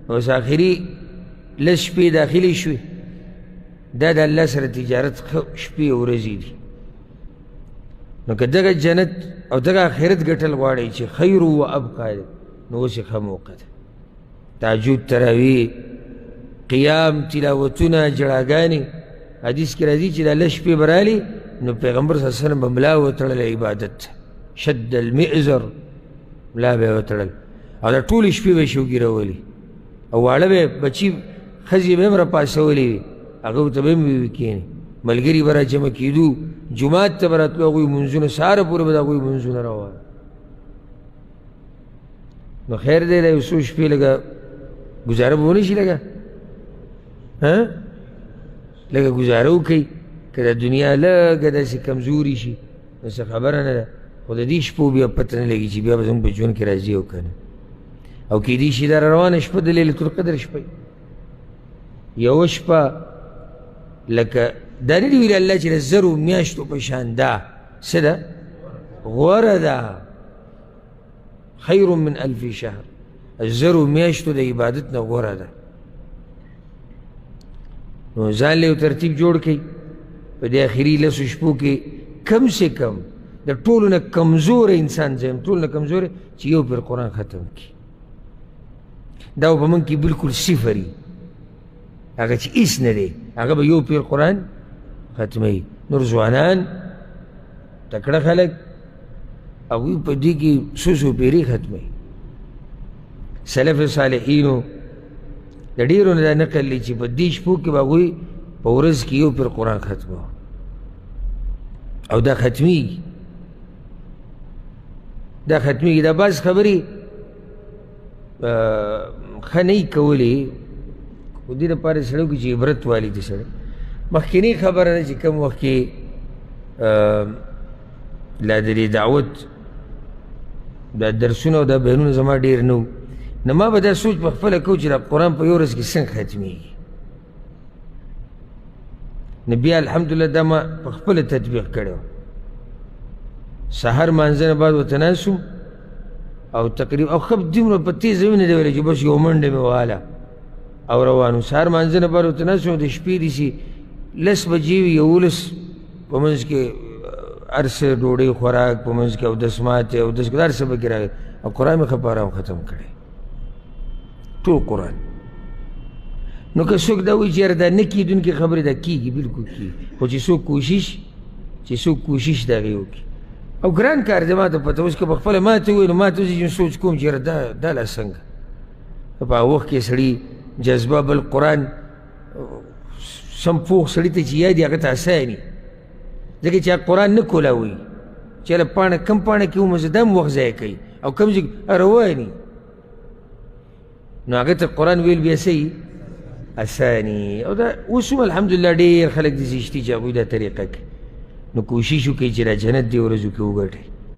اوس آخري لس شپې داخلي شوې دا د الله سره تجارت شپې او ورځې دي نو که دغه جنت او دغه آخرت ګټل غواړئ چې خیر و ابقا دی نو اوس یې ښه موقع ده تهجد تراویح قیام تلاوتونه جړاګانې حدیث کې راځي چې دا لس شپې به رالي نو پیغمبر صلی الله علیه وسلم به ملا وتړلی عبادت شد المئزر ملا به یې وتړل او دا ټولې شپې به یې شوګیرولي او واړه به بچي ښځې به هم راپاڅولې وي هغه ته به هم کښېني ملګري به راجمع کېدو جومات ته به راتلو هغوی لمونځونه سهاره پورې به د هغوی لمونځونه روان نو خیر دی دا یو څو شپې لږه ګزاره به ونه شي لږه لږه ګزاره وکړئ که د دنیا لږه داسې کمزوري شي نو څه خبره نه ده خو د دې شپو بیا پته نه لګي چې بیا به زموږ په ژوند کې راځي او که نه او کیدای شي دا روانه شپه د لیلة القدر شپه یوه شپه لکه دا نه دي ویلي الله چې د زرو میاشتو په شان ده څه ده غوره ده خیر من الف شهر زرو میاشتو د عبادت نه غوره ده نو ځان له یو ترتیب جوړ کړئ په دې آخري لسو شپو کې کم سے کم د ټولو نه کمزوره انسان ځایم ټولو نه کمزوره چې یو پیر قرآن ختم کړي دا به په موږ کې بلکل صفر وي هغه چې هېڅ نه دی هغه به یو پیر قرآن ختموي نور ځوانان تکړه خلک هغوی په دې کې څو پیرې ختموي سلف صالحینو د ډېرو نه دا نقل دی چې په دې شپو کې به هغوی په ورځ کې یو پیر قرآن ختمو او دا ختمیږي دا ختمیږي دا بعض خبرې ښه نه یي کولی خو دې دپاره سړی وکړي چې عبرت والي دي سړی مخکینۍ خبره ده چې کوم وخت کې لا د دې دعوت دا درسونه او دا بیانونه زما ډېر نه وو نو ما به دا سوچ په خپله کوو چې دا قرآن په یو ورځ کې څنګه ختمیږي نو بیا الحمدلله دا ما په خپله تطبیق کړی و سهار مانځه نه بعد ورته ناست وم او تقریبا او ښه دومره په تیزه مې نه دی ویلی چې بس یو منډه مې وهله او روان وم سهار مانځه نه بعد ورته ناست وم د شپې داسې لس بجې وي 11 په منځ کې هر څه ډوډۍ خوراک په منځ کې اودس ماتې اودس هر څه پکې راغی او قرآن مې ښه په ارام ختم کړی ټول قرآن نو که څوک دا وایي چې یاره دا نه کېدونکې خبرې دا کېږي بلکل کېږي خو چې څوک کوشش د هغې وکړي او ګران کار دی ما ته پته اوس که په خپله ما ته ووایي نو ما ته اوس سوچ کوم چې یاره دا لا څنګه په هغه وخت کې سړي جذبه بل قرآن سم پوخ سړي ته چې یاد وي هغه ته اسان وي ځکه چې هغه قرآن نه کولاوي چې هله پاڼه کم پاڼه کې وموزه دا هم وخت ضایع کوي او کم ځای رواني نو هغه ته قرآن ویل بیا څه اساني او دا اوس هم الحمدلله ډېر خلک داسې شته چې هغوی دا طریقه کوي نو کوشش وکړئ چې دا جنت دې ورځو کې وګټئ